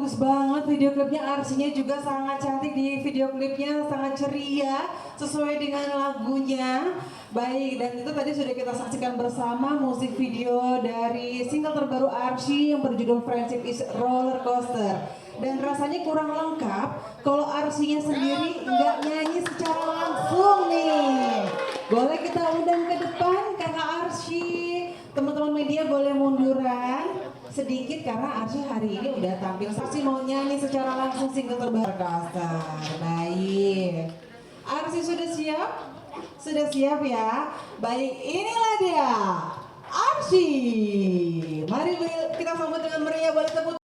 bagus banget video klipnya, arsinya juga sangat cantik di video klipnya, sangat ceria sesuai dengan lagunya. Baik, dan itu tadi sudah kita saksikan bersama musik video dari single terbaru Arsy yang berjudul Friendship is Roller Coaster. Dan rasanya kurang lengkap kalau Arsynya sendiri nggak nyanyi secara langsung nih. Boleh kita undang ke depan karena Arsy, teman-teman media boleh munduran sedikit karena Arsy hari ini udah tampil. Arsy mau nyanyi secara langsung single terbaru Coaster. Baik, Arsy sudah siap? Sudah siap ya? Baik, inilah dia Arsy. Mari kita sambut dengan meriah, boleh tepuk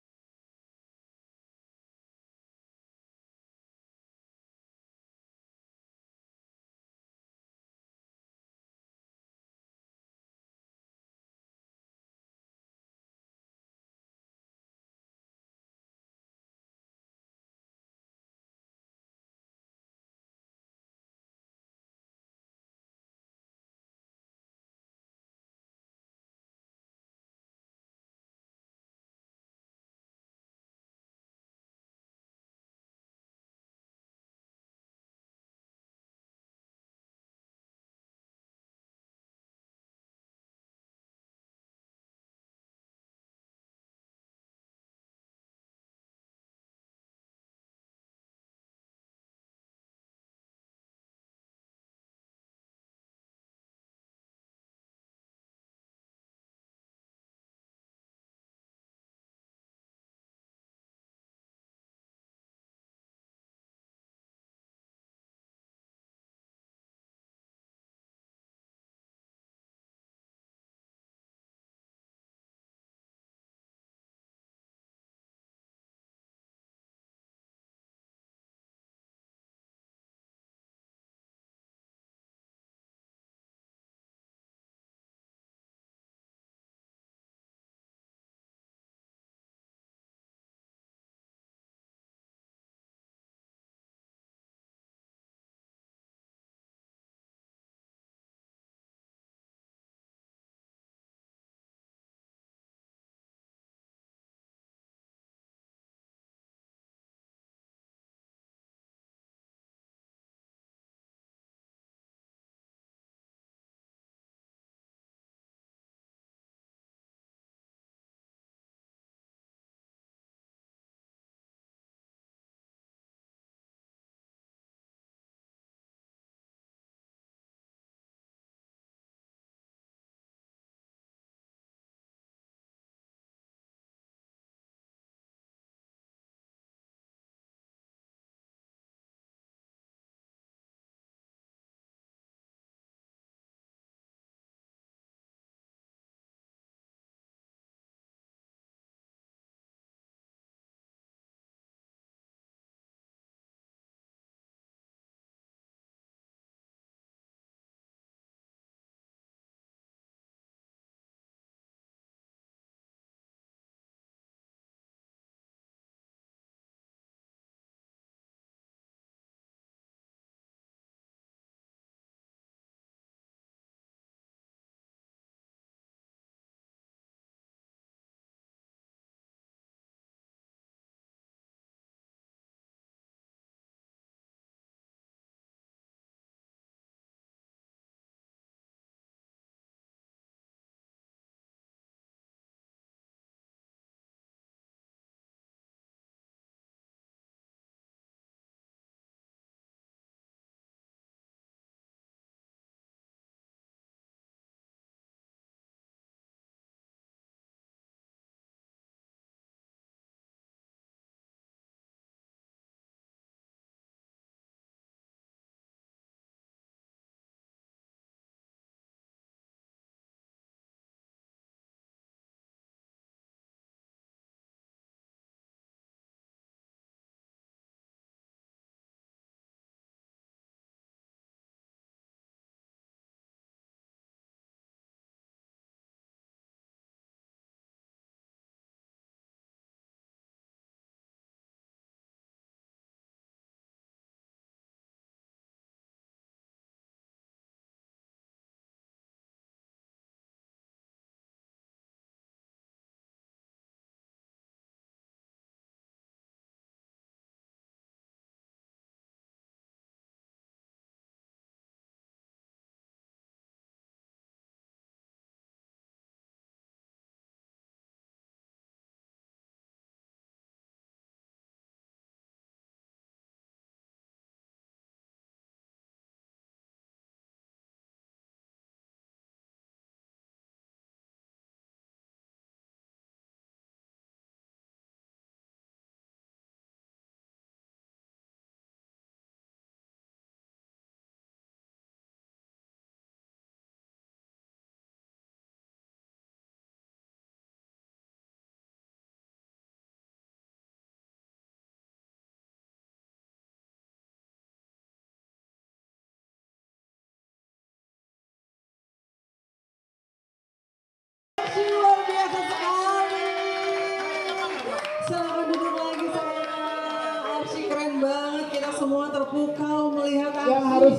semua terpukau melihat Yang harus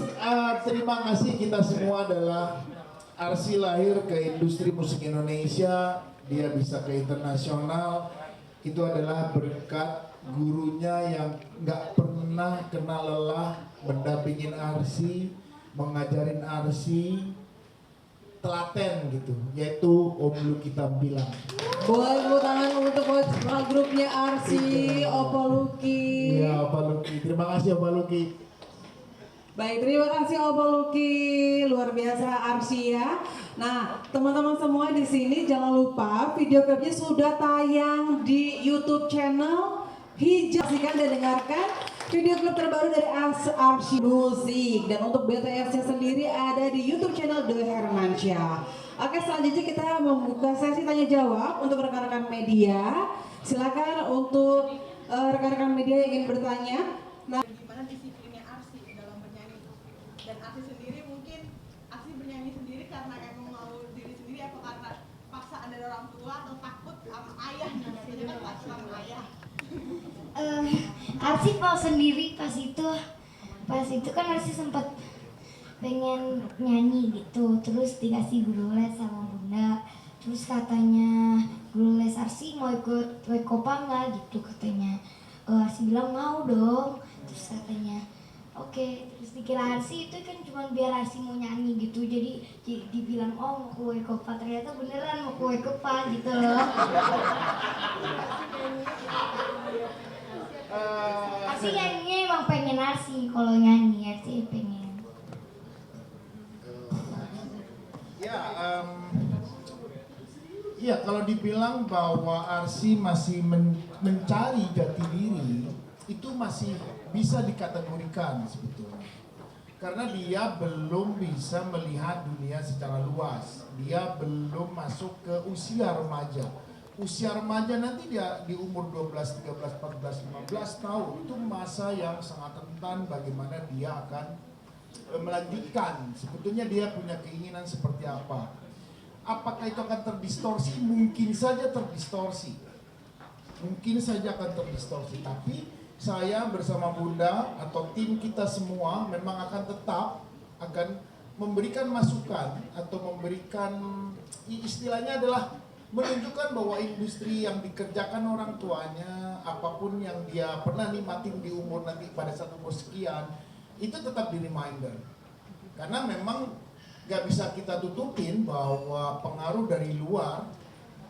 terima kasih kita semua adalah Arsy lahir ke industri musik Indonesia, dia bisa ke internasional, itu adalah berkat gurunya yang nggak pernah kenal lelah mendampingin Arsy, mengajarin Arsy, telaten gitu, yaitu Om Luki Tampilan. Boleh tepuk tangan untuk grupnya Arsy, Opa Luki. Iya, Opa Luki. Terima kasih Opa Luki. Baik, terima kasih Opa Luki. Luar biasa Arsy ya. Nah, teman-teman semua di sini jangan lupa video klipnya sudah tayang di YouTube channel Hijau. Saksikan dan dengarkan video klip terbaru dari Arsy Music. Dan untuk BTS-nya sendiri ada di YouTube channel The Hermansyah. Oke, selanjutnya kita membuka sesi tanya jawab untuk rekan-rekan media. Silakan untuk rekan-rekan media yang ingin bertanya. Nah, gimana disiplinnya Arsy dalam bernyanyi, dan Arsy sendiri mungkin Arsy bernyanyi sendiri karena emang mau diri sendiri atau karena paksaan dari orang tua atau takut sama ayah, biasanya kan takut sama ayah. Arsy mau sendiri pas itu kan Arsy sempat pengen nyanyi gitu, terus dikasih guru les sama bunda, terus katanya guru les Arsy mau ikut Wekopa nggak gitu katanya. Arsy bilang mau dong, terus katanya oke. Terus dikira Arsy itu kan cuma biar Arsy mau nyanyi gitu, jadi dibilang oh mau ke Wekopa, ternyata beneran mau ke Wekopa gitu loh. Arsy nyanyinya emang pengen Arsy, kalau nyanyi Arsy pengen. Ya, kalau dibilang bahwa Arsy masih mencari jati diri, itu masih bisa dikategorikan sebetulnya. Karena dia belum bisa melihat dunia secara luas. Dia belum masuk ke usia remaja. Usia remaja nanti dia di umur 12, 13, 14, 15 tahun. Itu masa yang sangat rentan bagaimana dia akan melanjutkan. Sebetulnya dia punya keinginan seperti apa. Apakah itu akan terdistorsi? Mungkin saja terdistorsi. Mungkin saja akan terdistorsi. Tapi saya bersama Bunda atau tim kita semua memang akan tetap akan memberikan masukan atau memberikan, istilahnya adalah menunjukkan bahwa industri yang dikerjakan orang tuanya, apapun yang dia pernah nikmatin di umur nanti pada satu umur sekian, itu tetap di reminder. Karena memang gak bisa kita tutupin bahwa pengaruh dari luar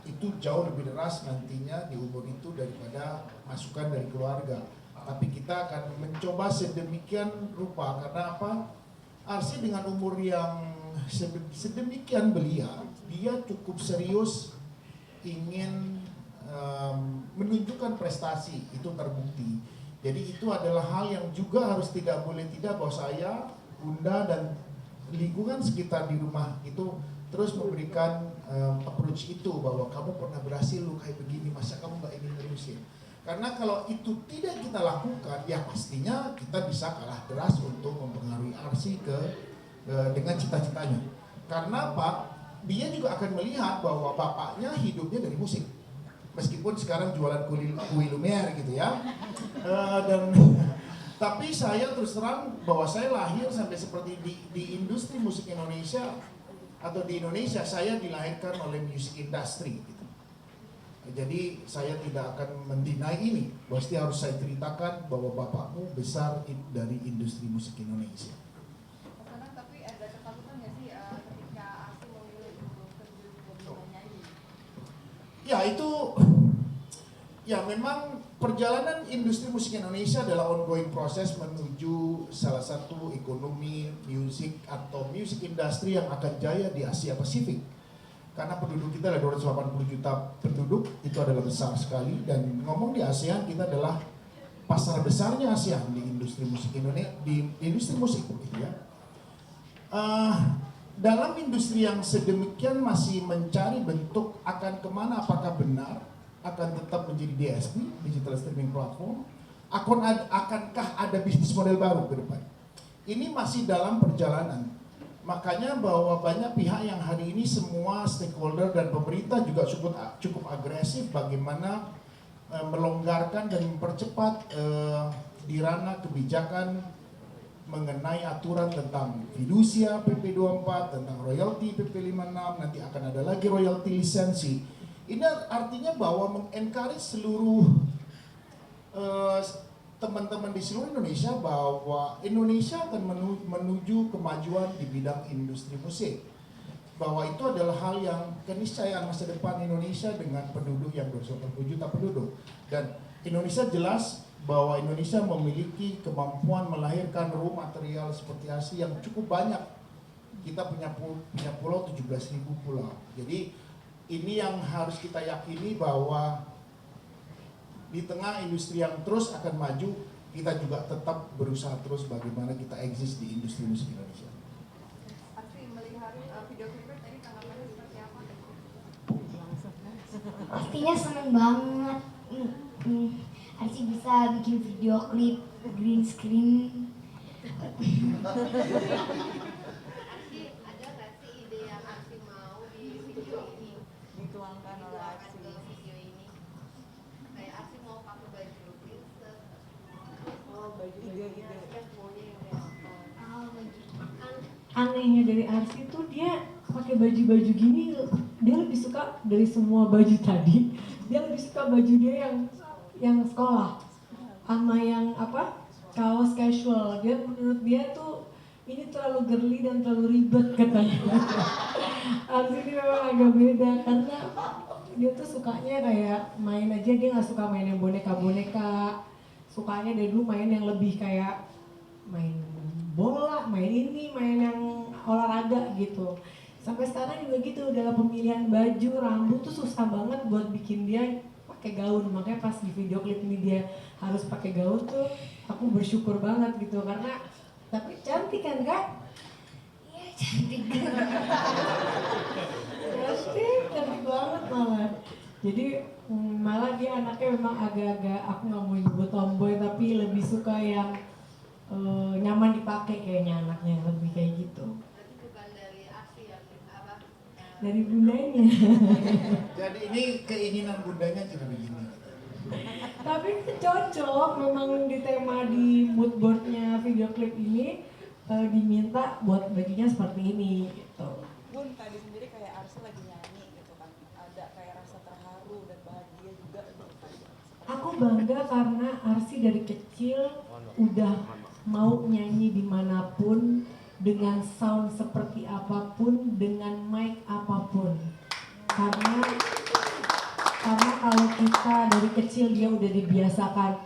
itu jauh lebih deras nantinya di umur itu daripada masukan dari keluarga. Tapi kita akan mencoba sedemikian rupa, karena apa? Arsy dengan umur yang sedemikian belia, dia cukup serius ingin menunjukkan prestasi, itu terbukti. Jadi itu adalah hal yang juga harus tidak boleh tidak bahwa saya, Bunda dan lingkungan sekitar di rumah itu terus memberikan approach itu bahwa kamu pernah berhasil lu kayak begini, masa kamu gak ingin terusin. Karena kalau itu tidak kita lakukan, ya pastinya kita bisa kalah deras untuk mempengaruhi Arsy dengan cita-citanya. Karena apa? Dia juga akan melihat bahwa bapaknya hidupnya dari musik, meskipun sekarang jualan kue lumer gitu ya. Tapi saya terus terang bahwa saya lahir sampai seperti di industri musik Indonesia atau di Indonesia, saya dilahirkan oleh music industry gitu. Jadi saya tidak akan mendinai ini. Pasti harus saya ceritakan bahwa bapakmu besar dari industri musik Indonesia. Tapi ada ketakutan nggak sih ketika Arsy memilih untuk terjun ke nyanyi? Ya itu, ya memang perjalanan industri musik Indonesia adalah ongoing proses menuju salah satu ekonomi musik atau music industry yang akan jaya di Asia Pasifik. Karena penduduk kita ada 280 juta penduduk, itu adalah besar sekali. Dan ngomong di ASEAN, kita adalah pasar besarnya ASEAN di industri musik Indonesia, di industri musik gitu ya. Dalam industri yang sedemikian masih mencari bentuk akan kemana, apakah benar akan tetap menjadi DSP, digital streaming platform, akankah ada bisnis model baru ke depan? Ini masih dalam perjalanan. Makanya bahwa banyak pihak yang hari ini semua stakeholder dan pemerintah juga cukup agresif bagaimana melonggarkan dan mempercepat di ranah kebijakan mengenai aturan tentang fidusia PP 24, tentang royalti PP 56, nanti akan ada lagi royalti lisensi. Ini artinya bahwa mengencourage seluruh teman-teman di seluruh Indonesia bahwa Indonesia akan menuju kemajuan di bidang industri musik. Bahwa itu adalah hal yang keniscayaan masa depan Indonesia dengan penduduk yang 240 juta penduduk. Dan Indonesia jelas bahwa Indonesia memiliki kemampuan melahirkan raw material seperti ARSI yang cukup banyak. Kita punya pulau 17.000 pulau. Jadi ini yang harus kita yakini bahwa di tengah industri yang terus akan maju, kita juga tetap berusaha terus bagaimana kita eksis di industri musik Indonesia. Arsi melihat video klipnya tadi tanggapannya seperti apa? Pastinya seneng banget. Arsi bisa bikin video klip green screen. Arsi, ada nggak sih ide yang Arsi mau di video ini? Dituangkan oleh Dituangkan Arsi. ke video ini. Kayak Arsi mau pakai baju princess. Oh, baju ide-ide. Arsi maunya yang kayak apa? Oh, begitu. Kan Anehnya dari Arsi tuh dia pakai baju-baju gini, dia lebih suka dari semua baju tadi, dia lebih suka baju dia yang sekolah sama yang kaos casual. Dia menurut dia tuh ini terlalu girly dan terlalu ribet katanya. Arsi ini memang agak beda karena dia tuh sukanya kayak main aja, dia nggak suka main yang boneka-boneka, sukanya dari dulu main yang lebih kayak main bola, main ini, main yang olahraga gitu. Sampai sekarang juga gitu, dalam pemilihan baju, rambut tuh susah banget buat bikin dia pakai gaun. Makanya pas di video klip ini dia harus pakai gaun tuh, aku bersyukur banget gitu karena tapi cantik kan Kak? Iya, cantik. Cantik banget malah. Jadi malah dia anaknya memang agak-agak, aku nggak mau nyebut tomboy tapi lebih suka yang nyaman dipakai kayaknya anaknya, lebih kayak gitu. berarti bukan dari Arsi yang apa? Dari bundanya. Jadi ini keinginan bundanya juga begini. Tapi cocok memang di tema di mood boardnya video klip ini diminta buat bajunya seperti ini gitu. Bun, tadi sendiri kayak Arsi lagi nyanyi gitu kan. Ada kayak rasa terharu dan bahagia juga gitu kan. Aku bangga karena Arsi dari kecil udah mau nyanyi dimanapun, dengan sound seperti apapun, dengan mic apapun. Karena kalau kita dari kecil dia udah dibiasakan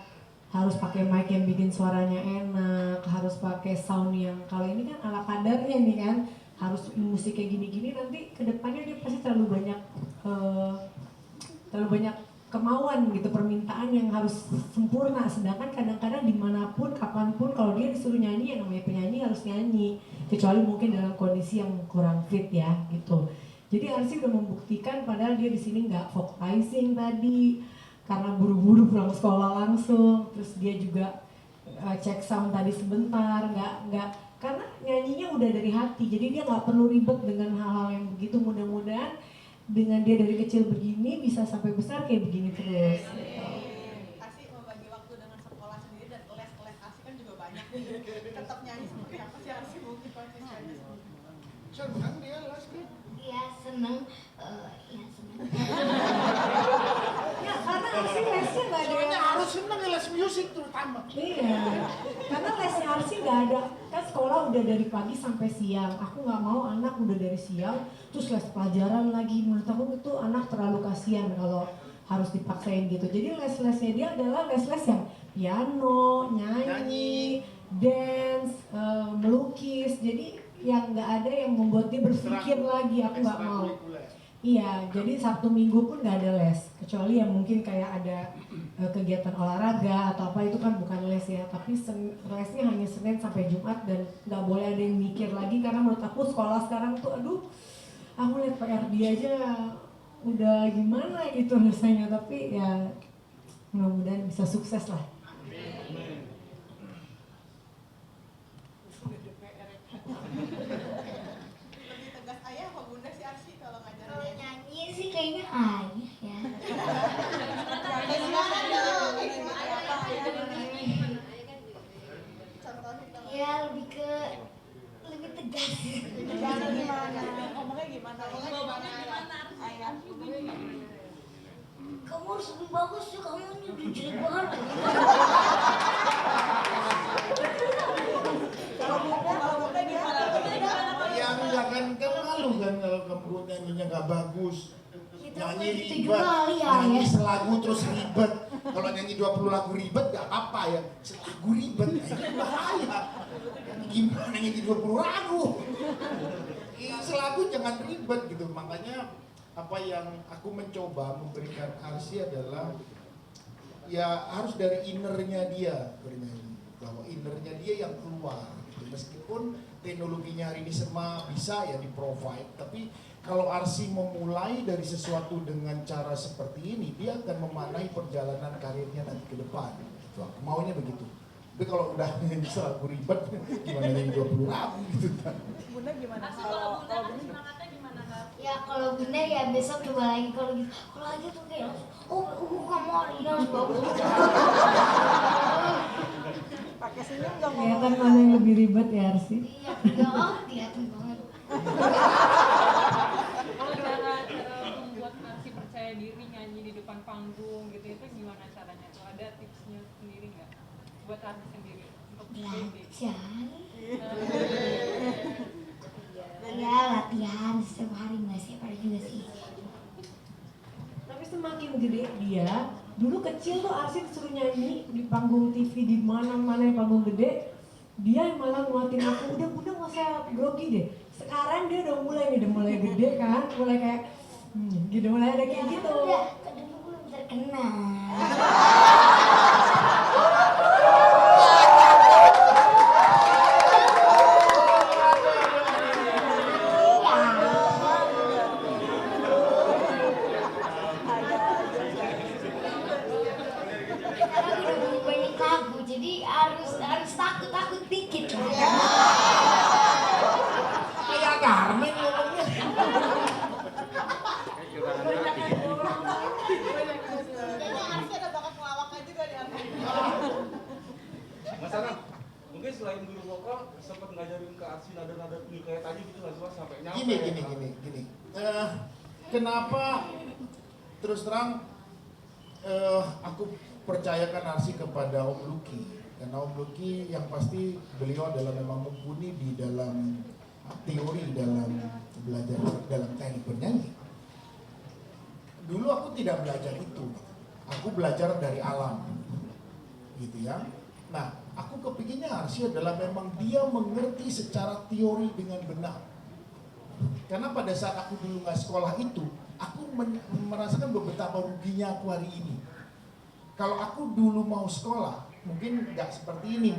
harus pakai mic yang bikin suaranya enak, harus pakai sound yang kalau ini kan ala kadarnya nih kan, harus musik kayak gini-gini, nanti kedepannya dia pasti terlalu banyak kemauan gitu, permintaan yang harus sempurna. Sedangkan kadang-kadang dimanapun, kapanpun kalau dia disuruh nyanyi, yang namanya penyanyi harus nyanyi, kecuali mungkin dalam kondisi yang kurang fit ya gitu. Jadi Arsi udah membuktikan, padahal dia di sini nggak vocalizing tadi karena buru-buru pulang sekolah langsung. Terus dia juga cek sound tadi sebentar, nggak karena nyanyinya udah dari hati, jadi dia nggak perlu ribet dengan hal-hal yang begitu. Mudah-mudahan dengan dia dari kecil begini bisa sampai besar kayak begini terus. Arsi membagi waktu dengan sekolah sendiri dan les Arsi kan juga banyak nih. Tetap nyanyi seperti apa sih Arsi mungkin konsistennya? Senang dia les kan? Iya, seneng. Iya, seneng. Ya karena Arsi lesnya nggak ada Soalnya yang harus senang ya les musik terutama. Iya, karena lesnya Arsi nggak ada, kan sekolah udah dari pagi sampai siang. Aku nggak mau anak udah dari siang terus les pelajaran lagi. Menurut aku itu anak terlalu kasihan kalau harus dipaksain gitu. Jadi les-lesnya dia adalah les-les yang piano, nyanyi, dance, melukis. Jadi yang nggak ada yang membuat dia berpikir lagi. Aku nggak mau. Iya, jadi Sabtu Minggu pun nggak ada les, kecuali yang mungkin kayak ada kegiatan olahraga atau apa, itu kan bukan les ya, tapi lesnya hanya Senin sampai Jumat dan nggak boleh ada yang mikir lagi karena menurut aku sekolah sekarang tuh aduh, aku lihat PR dia aja udah gimana gitu rasanya, tapi ya mudah-mudahan bisa sukses lah. Lebih tegas ayah apa bunda sih Arsi kalau ngajarin Kalau nyanyi? nyanyi sih kayaknya ayah ya. Kayak gimana dong? Kayak gimana? Ayah kan Ya lebih tegas. Gimana gimana? Ngomongnya gimana? Ayah. Kamu harus lebih bagus ya, kamu ini udah jelek banget. Kalau bunda gimana? Ya jangan kan malu kan kalau kamu nyanyinya nggak bagus. Nyanyi Gitu ribet, juga kali ya, nyanyi ya. selagu terus ribet. Kalau nyanyi 20 lagu ribet gak apa-apa ya. Selagu ribet, nah, itu bahaya. Gimana nyanyi 20 lagu? Selagu jangan ribet gitu. Makanya apa yang aku mencoba memberikan Arsy adalah ya harus dari innernya dia bernyanyi. Bahwa innernya dia yang keluar gitu. Meskipun teknologinya hari ini semua bisa ya di-provide, tapi kalau Arsy memulai dari sesuatu dengan cara seperti ini, dia akan memaknai perjalanan karirnya nanti ke depan. Gitu. Aku maunya begitu. Tapi kalau udah nyanyi selalu ribet, gimana nyanyi 20 lagu gitu kan. Bunda gimana? Kalau bunda Ya kalau bunda ya besok coba lagi, kalau gitu. Kalau aja tuh kayak kamu hari ini harus bagus. pakai senyum nggak ngomong? Kelihatan mana yang lebih ribet ya Arsy? Iya, kelihatan banget. Kalau cara membuat Arsy percaya diri nyanyi di depan panggung gitu itu gimana caranya tuh? Ada tipsnya sendiri nggak buat Arsy sendiri untuk pede? Ya latihan setiap hari, nggak sih pada juga sih. Tapi semakin gede dia, dulu kecil tuh Arsy disuruh nyanyi di panggung TV di mana-mana yang panggung gede, dia yang malah nguatin aku, udah bunda nggak usah grogi deh. Sekarang dia udah mulai nih, udah mulai gede kan, mulai kayak gitu, mulai ada kayak gitu. Udah, kedua belum terkenal. Sekarang udah punya banyak lagu, jadi harus takut dikit lah. Kayak Carmen ngomongnya. Kayaknya Arsy ada bakat ngelawaknya juga di Arsy. Mas Anang, mungkin selain guru vokal sempat ngajarin ke Arsy nada-nada tinggi kayak tadi gitu nggak sih Mas sampai nyampe? Gini. Kenapa terus terang aku percayakan Arsy kepada Om Lucky, karena Om Lucky yang pasti beliau adalah memang mumpuni di dalam teori, dalam belajar dalam teknik bernyanyi. Dulu aku tidak belajar itu, aku belajar dari alam, gitu ya. Nah, aku kepikirnya Arsy adalah memang dia mengerti secara teori dengan benar. Karena pada saat aku dulu nggak sekolah itu, aku merasakan betapa ruginya aku hari ini. Kalau aku dulu mau sekolah, mungkin nggak seperti ini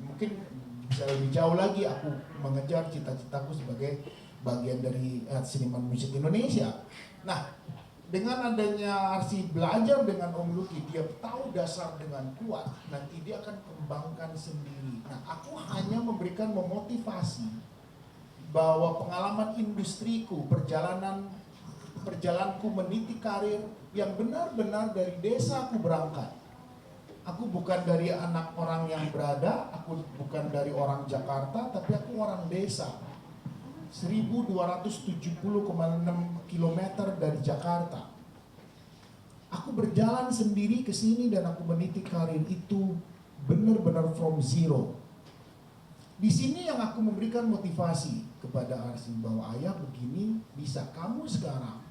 mungkin bisa lebih jauh lagi aku mengejar cita-citaku sebagai bagian dari seniman musik Indonesia. Nah, dengan adanya Arsy belajar dengan Om Lucky, dia tahu dasar dengan kuat, nanti dia akan kembangkan sendiri. Nah, aku hanya memberikan memotivasi bahwa pengalaman industriku, perjalananku meniti karir yang benar-benar dari desa aku berangkat. Aku bukan dari anak orang yang berada, aku bukan dari orang Jakarta, tapi aku orang desa. 1270,6 km dari Jakarta. Aku berjalan sendiri ke sini dan aku meniti karir itu benar-benar from zero. Di sini yang aku memberikan motivasi kepada Arsy bahwa ayah begini bisa, kamu sekarang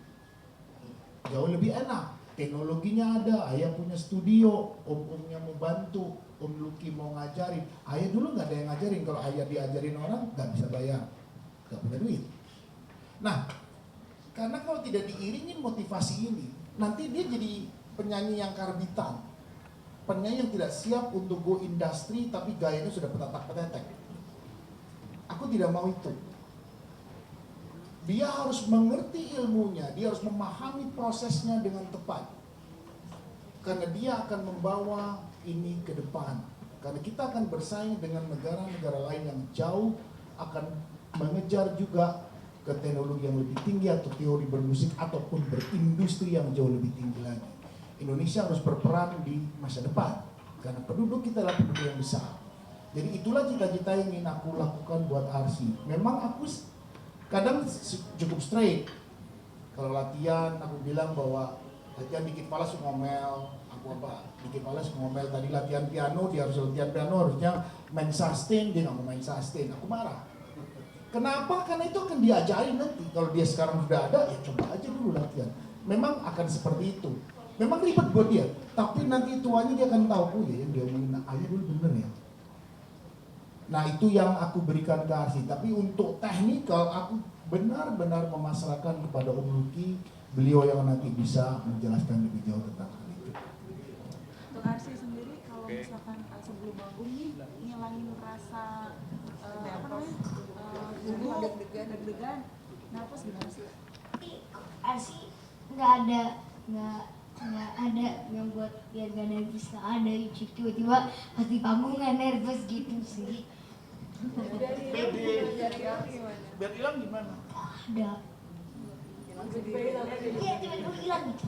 jauh lebih enak. Teknologinya ada, ayah punya studio, om-omnya mau bantu, Om Lucky mau ngajarin. Ayah dulu nggak ada yang ngajarin, kalau ayah diajarin orang nggak bisa bayar, nggak punya duit. Nah, karena kalau tidak diiringin motivasi ini, nanti dia jadi penyanyi yang karbitan, penyanyi yang tidak siap untuk go industri tapi gayanya sudah petatak-petetek. Aku tidak mau itu. Dia harus mengerti ilmunya, dia harus memahami prosesnya dengan tepat. Karena dia akan membawa ini ke depan. Karena kita akan bersaing dengan negara-negara lain yang jauh akan mengejar juga ke teknologi yang lebih tinggi atau teori bermusik ataupun berindustri yang jauh lebih tinggi lagi. Indonesia harus berperan di masa depan karena penduduk kita adalah penduduk yang besar. Jadi itulah cita-cita yang ingin aku lakukan buat Arsi. Memang aku kadang cukup straight. Kalau latihan aku bilang bahwa latihan dikit malas ngomel, aku dikit malas ngomel. Tadi latihan piano, dia harus latihan piano, harusnya main sustain, dia nggak mau main sustain. Aku marah. Kenapa? Karena itu akan diajarin nanti. Kalau dia sekarang sudah ada, ya coba aja dulu latihan. Memang akan seperti itu. Memang ribet buat dia, tapi nanti tuanya dia akan tahu, oh ya yang dia omongin ayah dulu bener ya. Nah itu yang aku berikan ke Arsi. Tapi untuk teknikal aku benar-benar memasrahkan kepada Om Luki. Beliau yang nanti bisa menjelaskan lebih jauh tentang hal itu. Untuk Arsi sendiri kalau misalkan sebelum bangun nih ngilangin rasa gugup, deg-degan, nafas gimana sih? Arsi nggak ada yang buat biar gak nervous, nggak ada. Tiba-tiba pas di panggung nggak nervous gitu sih. Biar hilang gimana? Ada. Iya, tiba-tiba hilang gitu.